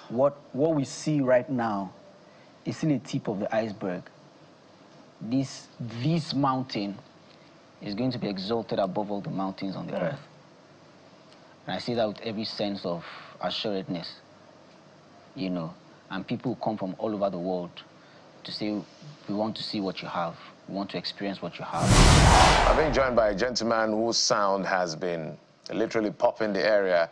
what we see right now is still the tip of the iceberg. This mountain is going to be exalted above all the mountains on the earth. And I say that with every sense of assuredness, you know, and people come from all over the world to say, we want to see what you have. We want to experience what you have. I've been joined by a gentleman whose sound has been literally popping the area,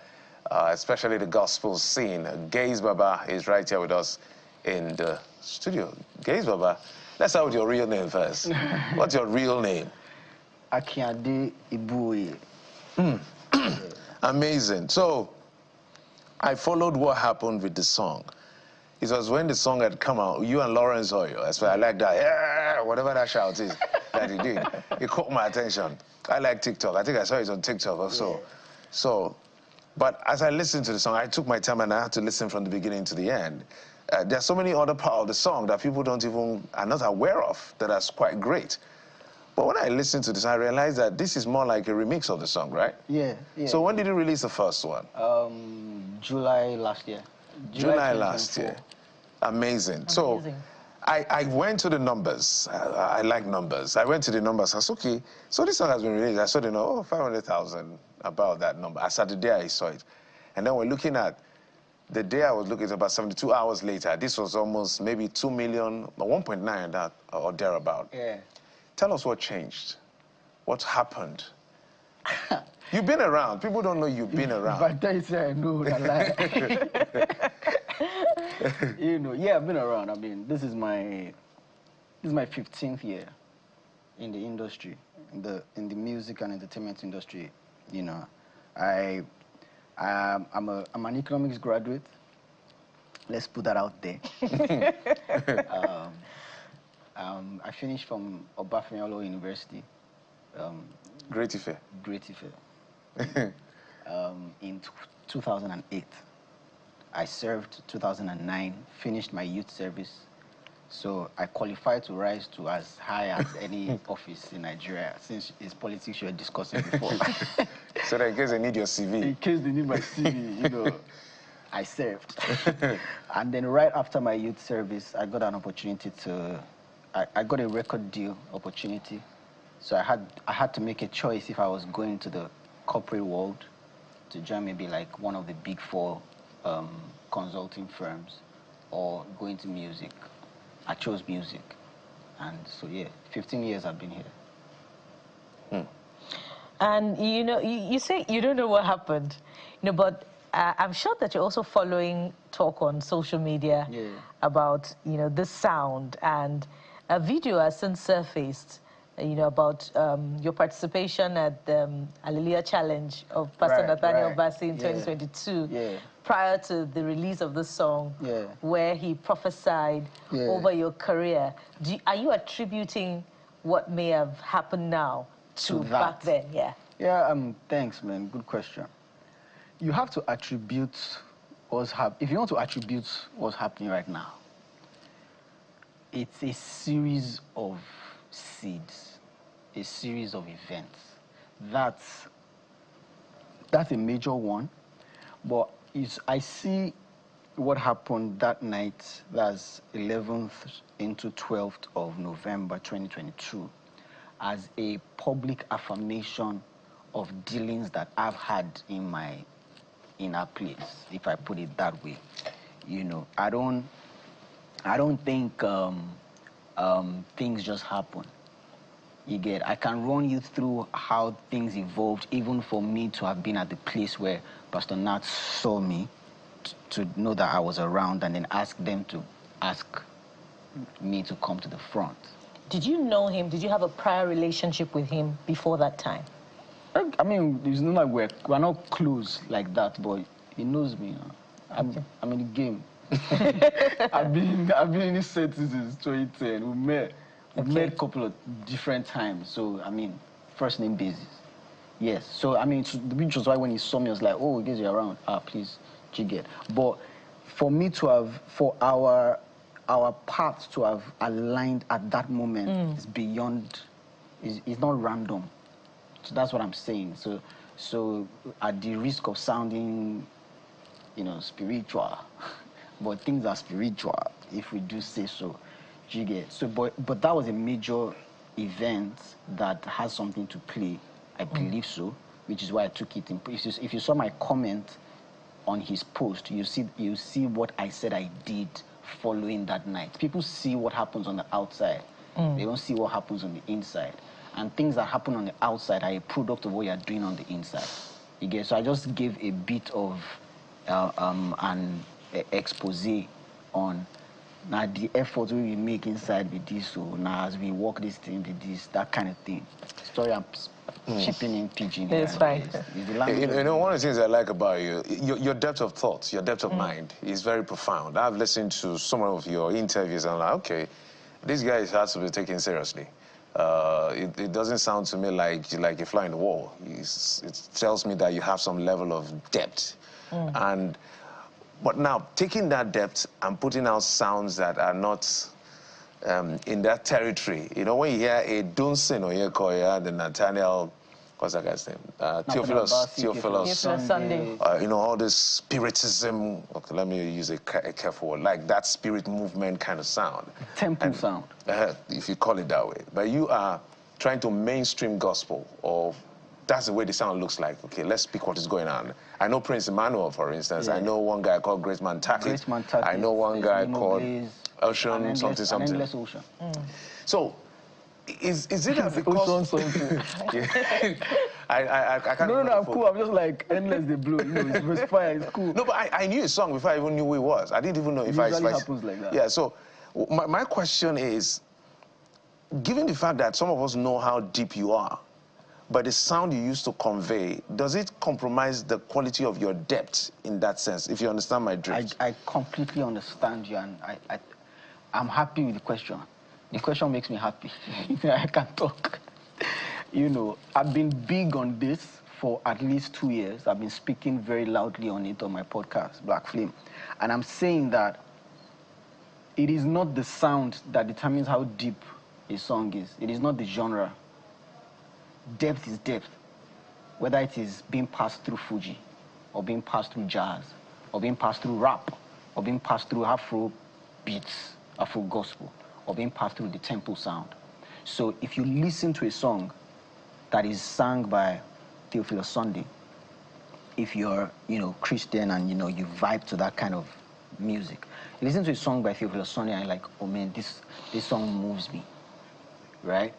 especially the gospel scene. Gaise Baba is right here with us in the studio. Gaise Baba, let's start with your real name first. What's your real name? Akiade Ibuoye. Amazing. So, I followed what happened with the song. It was when the song had come out, you and Lawrence Oyor, that's why I like that, yeah, whatever that shout is that he did. It caught my attention. I like TikTok. I think I saw it on TikTok also. Yeah. So, but as I listened to the song, I took my time and I had to listen from the beginning to the end. There are so many other parts of the song that people are not aware of, that are quite great. But when I listened to this, I realized that this is more like a remix of the song, right? Yeah. So when did you release the first one? July last year. July last year. Amazing. So I went to the numbers. I like numbers. I went to the numbers. I said, okay, so this song has been released. I saw, 500,000, about that number. As at the day I saw it. And then we're looking at the day I was looking at, about 72 hours later. This was almost maybe 2 million, 1.9 that or thereabout. Yeah. Tell us what changed. What happened? You've been around. People don't know you've been around. If I tell you, say I know, I lie. You know, yeah, I've been around. I mean, this is my 15th year in the industry, in the music and entertainment industry. You know, I'm an economics graduate. Let's put that out there. I finished from Obafemiolo University. Great Ife. Great Ife. In 2008. I served 2009, finished my youth service. So I qualified to rise to as high as any office in Nigeria, since it's politics you were discussing before. So that in case they need your CV. In case they need my CV, you know, I served. And then right after my youth service, I got an opportunity I got a record deal opportunity. So I had to make a choice if I was going to the corporate world to join maybe like one of the big 4 consulting firms or going to music. I chose music. And so, yeah, 15 years I've been here. And, you know, you say you don't know what happened, you know, but I'm sure that you're also following talk on social media about, you know, this sound, and a video has since surfaced, you know, about your participation at the Hallelujah Challenge of Pastor Nathaniel Bassey in 2022, prior to the release of this song, where he prophesied over your career. Are you attributing what may have happened now to back then? Yeah, thanks, man. Good question. You have to attribute what's happening. If you want to attribute what's happening right now, it's a series of seeds, a series of events. That's a major one, but I see what happened that night, that's 11th into 12th of November 2022, as a public affirmation of dealings that I've had in my inner place, if I put it that way. You know, I don't think things just happen. You get, I can run you through how things evolved, even for me to have been at the place where Pastor Nat saw me, to know that I was around, and then ask them to ask me to come to the front. Did you know him? Did you have a prior relationship with him before that time? I mean, it's not like we're not close like that, but he knows me. I'm in the game. I've been in this set since 2010. We met a couple of different times. So, I mean, first name basis. Yes. So, I mean, which was why when he saw me, I was like, oh, I guess you're around. Please, jigget. But for me to have, for our paths to have aligned at that moment is beyond, is not random. So that's what I'm saying. So at the risk of sounding, you know, spiritual, but things are spiritual, if we do say so. You get so, but that was a major event that has something to play. I believe so, which is why I took it in. If you saw my comment on his post, you see what I said I did following that night. People see what happens on the outside. They don't see what happens on the inside. And things that happen on the outside are a product of what you're doing on the inside. You get so I just gave a bit of an expose on now the effort we make inside with this, so now as we walk this thing with this, that kind of thing. Story I'm chipping in pidgin. It's fine. You know, one of the things I like about you, your depth of thought, your depth of mind is very profound. I've listened to some of your interviews and I'm like, okay, this guy has to be taken seriously. It doesn't sound to me like you fly in the wall. It tells me that you have some level of depth. But now, taking that depth and putting out sounds that are not in that territory, you know, when you hear a Dunsin or you hear the Nathaniel, what's that guy's name? Theophilus Sunday. You know, all this spiritism, okay, let me use a careful word, like that spirit movement kind of sound. Temple sound. If you call it that way. But you are trying to mainstream gospel, or that's the way the sound looks like. Okay, let's speak what is going on. I know Prince Emmanuel, for instance. Yeah. I know one guy called Great Man Tackett. I know one guy called Ocean, something. Ocean. So, is it that because... Ocean something. I can't No, I'm cool. I'm just like, endless the blue. You know, it's fire, it's cool. No, but I knew a song before I even knew who it was. I didn't even know if it usually happens like that. Yeah, so my question is, given the fact that some of us know how deep you are, but the sound you used to convey, does it compromise the quality of your depth in that sense, if you understand my drift? I completely understand you, and I'm happy with the question. The question makes me happy. I can talk. You know, I've been big on this for at least 2 years. I've been speaking very loudly on it on my podcast, Black Flame. And I'm saying that it is not the sound that determines how deep a song is. It is not the genre. Depth is depth. Whether it is being passed through Fuji, or being passed through jazz, or being passed through rap, or being passed through Afro beats, Afro Gospel, or being passed through the temple sound. So if you listen to a song that is sung by Theophilus Sunday, if you're, you know, Christian and, you know, you vibe to that kind of music, you listen to a song by Theophilus Sunday and you're like, oh man, this song moves me, right?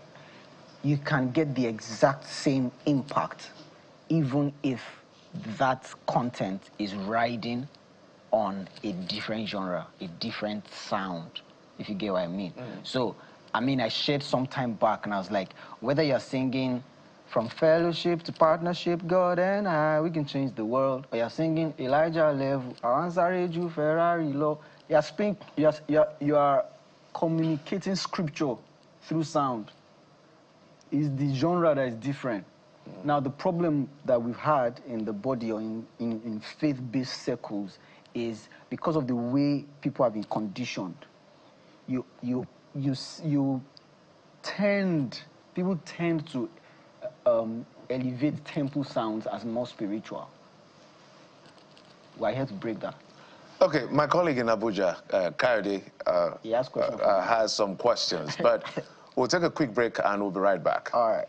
You can get the exact same impact even if that content is riding on a different genre, a different sound, if you get what I mean. So, I mean, I shared some time back and I was like, whether you're singing from fellowship to partnership, God and I, we can change the world, or you're singing Elijah level, Aransareju, Ferrari law, you are communicating scripture through sound. Is the genre that is different. Now, the problem that we've had in the body or in faith-based circles is because of the way people have been conditioned. People tend to elevate temple sounds as more spiritual. We're here to break that. Okay, my colleague in Abuja, Kayode, has some questions, but we'll take a quick break and we'll be right back. All right.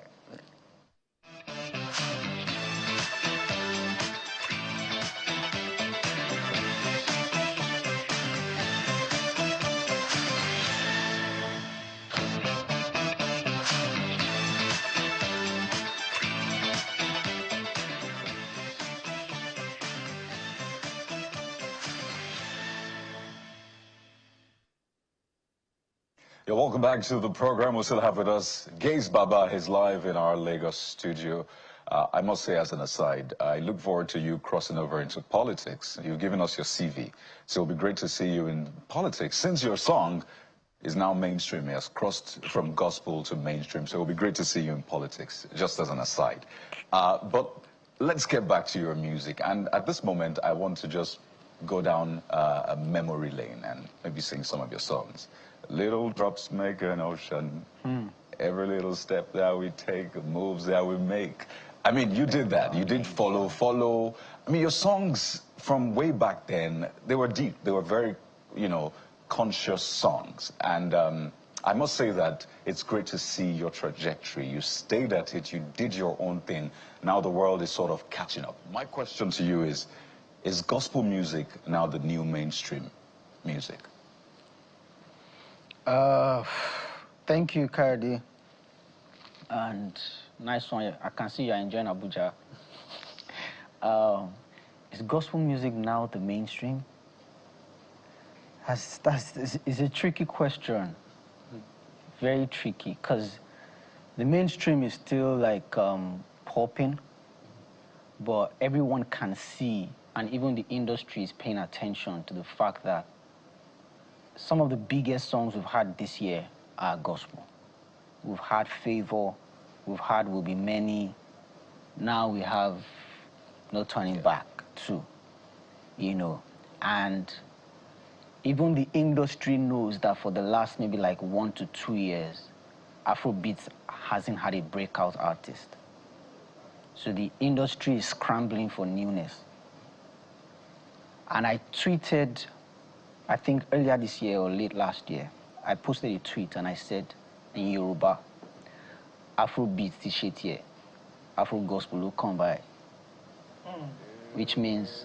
Yeah, welcome back to the program. We still have with us Gaise Baba. He's live in our Lagos studio. I must say, as an aside, I look forward to you crossing over into politics. You've given us your CV, so it'll be great to see you in politics. Since your song is now mainstream, it has crossed from gospel to mainstream, so it'll be great to see you in politics, just as an aside. But let's get back to your music. And at this moment, I want to just go down a memory lane and maybe sing some of your songs. Little drops make an ocean. Every little step that we take, moves that we make. I mean, you did that. You did follow. I mean, your songs from way back then, they were deep. They were very you know, conscious songs. And I must say that it's great to see your trajectory. You stayed at it, you did your own thing. Now the world is sort of catching up. My question to you is gospel music now the new mainstream music? Thank you, Kardi. And nice one. I can see you're enjoying Abuja. Is gospel music now the mainstream? It's a tricky question. Very tricky, because the mainstream is still like popping, but everyone can see, and even the industry is paying attention to the fact that some of the biggest songs we've had this year are gospel. We've had Favor, we've had Will Be Many, now we have No Turning Back too, you know. And even the industry knows that for the last maybe like 1 to 2 years, Afrobeat hasn't had a breakout artist. So the industry is scrambling for newness. And I tweeted, I think earlier this year or late last year, I posted a tweet and I said in Yoruba, Afrobeat ti ṣe Afro Gospel will come by. Which means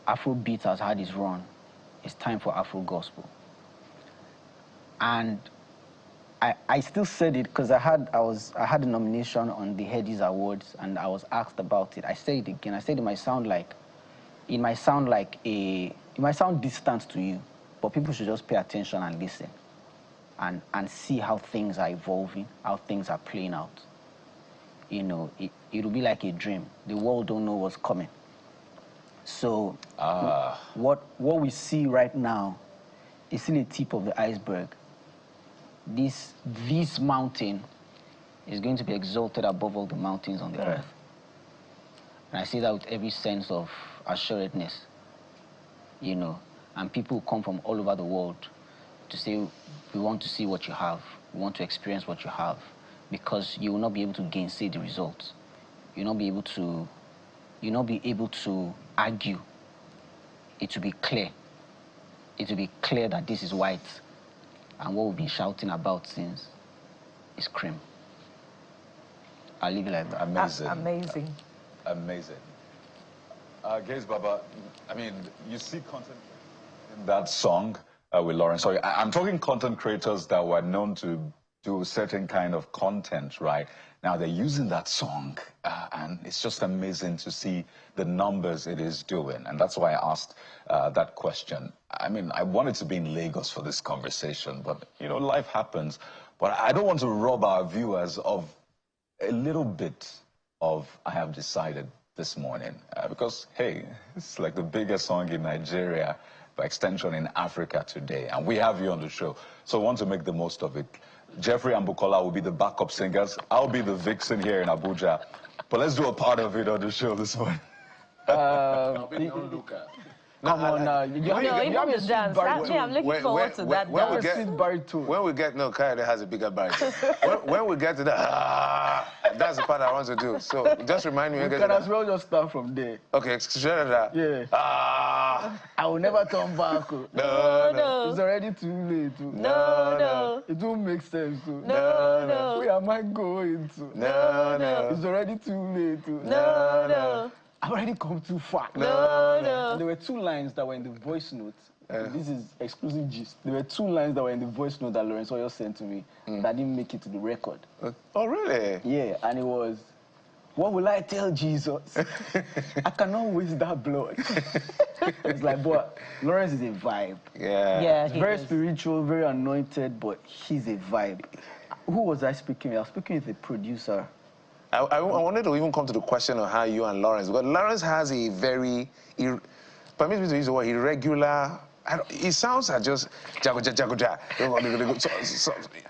Afrobeat has had its run. It's time for Afro Gospel. And I still said it because I had a nomination on the Headies Awards and I was asked about it. I said it again. I said it might sound distant to you, but people should just pay attention and listen and see how things are evolving, how things are playing out. You know, it'll be like a dream. The world don't know what's coming. So what we see right now is still the tip of the iceberg. This mountain is going to be exalted above all the mountains on the earth. And I say that with every sense of assuredness, you know. And people come from all over the world to say, we want to see what you have. We want to experience what you have. Because you will not be able to gainsay the results. You'll not be able to argue. It will be clear. It will be clear that this is white. And what we've been shouting about since is cream. I'll leave it like that. Amazing. Amazing. Amazing. Gaise Baba, I mean, you see content in that song with Lawrence. Sorry, I'm talking content creators that were known to do certain kind of content, right? Now they're using that song, and it's just amazing to see the numbers it is doing. And that's why I asked that question. I mean, I wanted to be in Lagos for this conversation, but, you know, life happens. But I don't want to rob our viewers of a little bit of I Have Decided this morning. Because, hey, it's like the biggest song in Nigeria, by extension in Africa today. And we have you on the show. So I want to make the most of it. Jeffrey and Bukola will be the backup singers. I'll be the vixen here in Abuja. But let's do a part of it on the show this morning. I'll be no looker. Come on now. Even the dance. Actually, I'm looking forward to that dance. When we get, no, Kayode has a bigger baritone. when we get to that, that's the part I want to do. So just remind me. You can as well just start from there. Okay, yeah. I will never turn back. No. It's already too late. No. It won't make sense. No. Where am I going to? No. It's already too late. No. I've already come too far. No. And there were 2 lines that were in the voice note. This is exclusive gist. There were 2 lines that were in the voice note that Lawrence Oyor sent to me that didn't make it to the record. Oh, really? Yeah, and it was, what will I tell Jesus? I cannot waste that blood. It's like, but Lawrence is a vibe. Yeah. He's very spiritual, very anointed, but he's a vibe. Who was I speaking with? I was speaking with the producer. I wanted to even come to the question of how you and Lawrence, because Lawrence has a very, permit me to use the word, irregular, it sounds like just jago.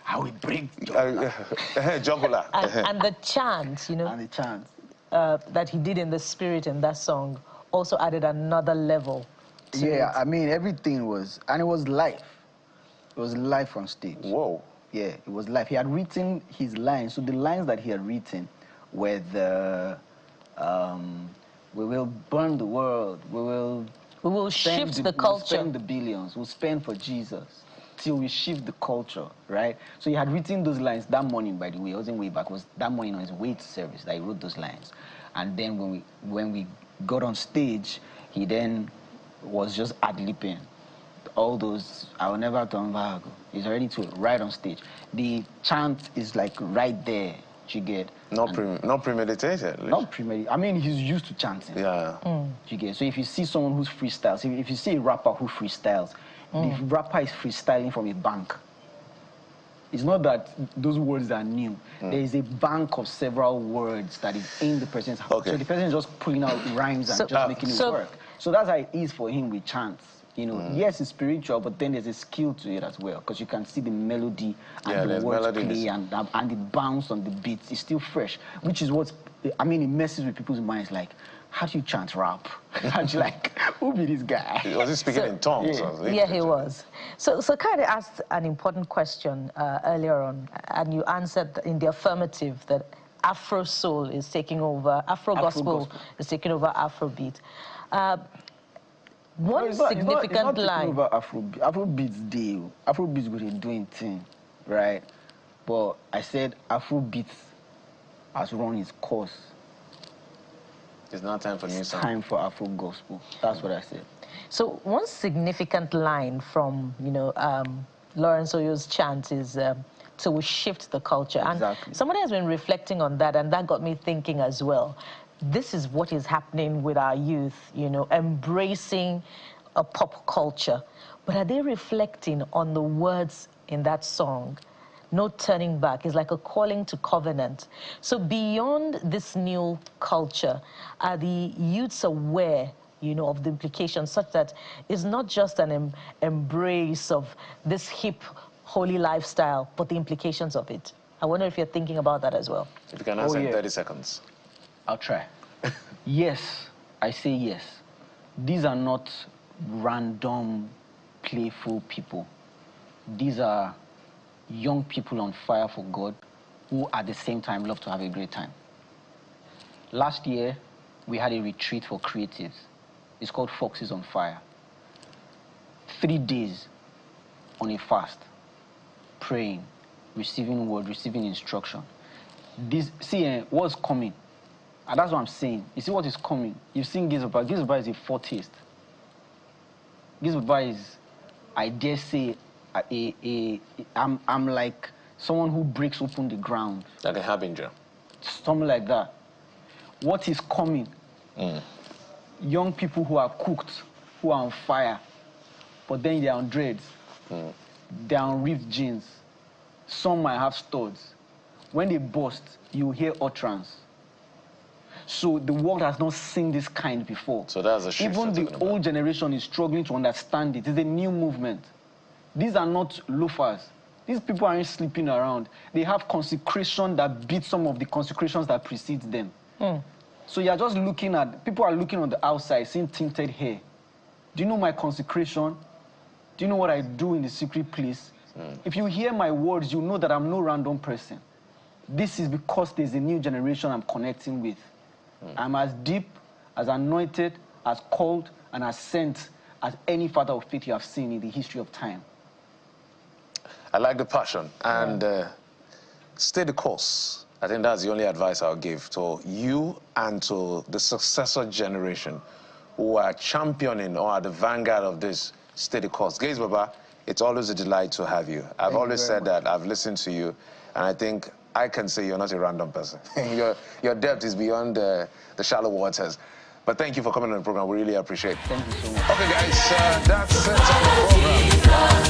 How we bring jugular. And the chant, you know. And the chant. That he did in the spirit in that song also added another level to it. I mean, everything was, and it was live. It was live on stage. Whoa. Yeah, it was live. He had written his lines. So the lines that he had written were the, we will burn the world, we will We will shift the culture. We'll spend the billions. We'll spend for Jesus till we shift the culture, right? So he had written those lines that morning, by the way. It wasn't way back. It was that morning on his way to service that he wrote those lines. And then when we got on stage, he then was just ad-libbing. All those, I will never turn back. He's already right on stage. The chant is like right there. You get not premeditated. Not premeditated. I mean, he's used to chanting. Yeah. You get. So if you see someone who's freestyles, if you see a rapper who freestyles, the rapper is freestyling from a bank. It's not that those words are new. There is a bank of several words that is in the person's heart. Okay. So the person is just pulling out rhymes and just making it work. So that's how it is for him with chants. You know, yes, it's spiritual, but then there's a skill to it as well, because you can see the melody and the words play and the bounce on the beats. It's still fresh, which is what, I mean, it messes with people's minds. Like, how do you chant rap? How do you like, who be this guy? Was he speaking in tongues? Yeah, he was. So kind of asked an important question earlier on, and you answered in the affirmative that Afro Soul is taking over, Afro Gospel is taking over Afrobeat. One significant line. Over Afrobeat's deal. Afrobeat's going to doing thing, right? But I said Afrobeat has run its course. It's not time for new song. Time for Afro Gospel. That's what I said. So one significant line from Lawrence Oyor's chant is to shift the culture. Exactly. And somebody has been reflecting on that, and that got me thinking as well. This is what is happening with our youth, embracing a pop culture. But are they reflecting on the words in that song? No turning back. It's like a calling to covenant. So beyond this new culture, are the youths aware, of the implications, such that it's not just an embrace of this hip, holy lifestyle, but the implications of it? I wonder if you're thinking about that as well. If you can answer in 30 seconds. I'll try. Yes, I say yes. These are not random, playful people. These are young people on fire for God who at the same time love to have a great time. Last year, we had a retreat for creatives. It's called Foxes on Fire. 3 days on a fast, praying, receiving word, receiving instruction. What's coming? And that's what I'm saying. You see what is coming. You've seen Gaise Baba. Gaise Baba is a foretaste. Gaise Baba is, I dare say, I'm like someone who breaks open the ground. Like a harbinger. Something like that. What is coming? Young people who are cooked, who are on fire, but then they're on dreads. They're on ripped jeans. Some might have studs. When they burst, you hear utterance. So the world has not seen this kind before. So that's a shift. Even the old generation is struggling to understand it. It's a new movement. These are not loafers. These people aren't sleeping around. They have consecration that beats some of the consecrations that precedes them. So you're just looking at, people are looking on the outside, seeing tinted hair. Do you know my consecration? Do you know what I do in the secret place? If you hear my words, you know that I'm no random person. This is because there's a new generation I'm connecting with. I'm as deep, as anointed, as called, and as sent as any father of faith you have seen in the history of time. I like the passion. And stay the course. I think that's the only advice I'll give to you and to the successor generation who are championing or at the vanguard of this. Stay the course. Gaise Baba, it's always a delight to have you. I've always said that. I've listened to you, and I think I can say you're not a random person. your depth is beyond the shallow waters. But thank you for coming on the program. We really appreciate it. Thank you so much. Okay, guys, that's it on the program.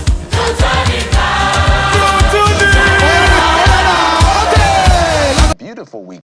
Beautiful week.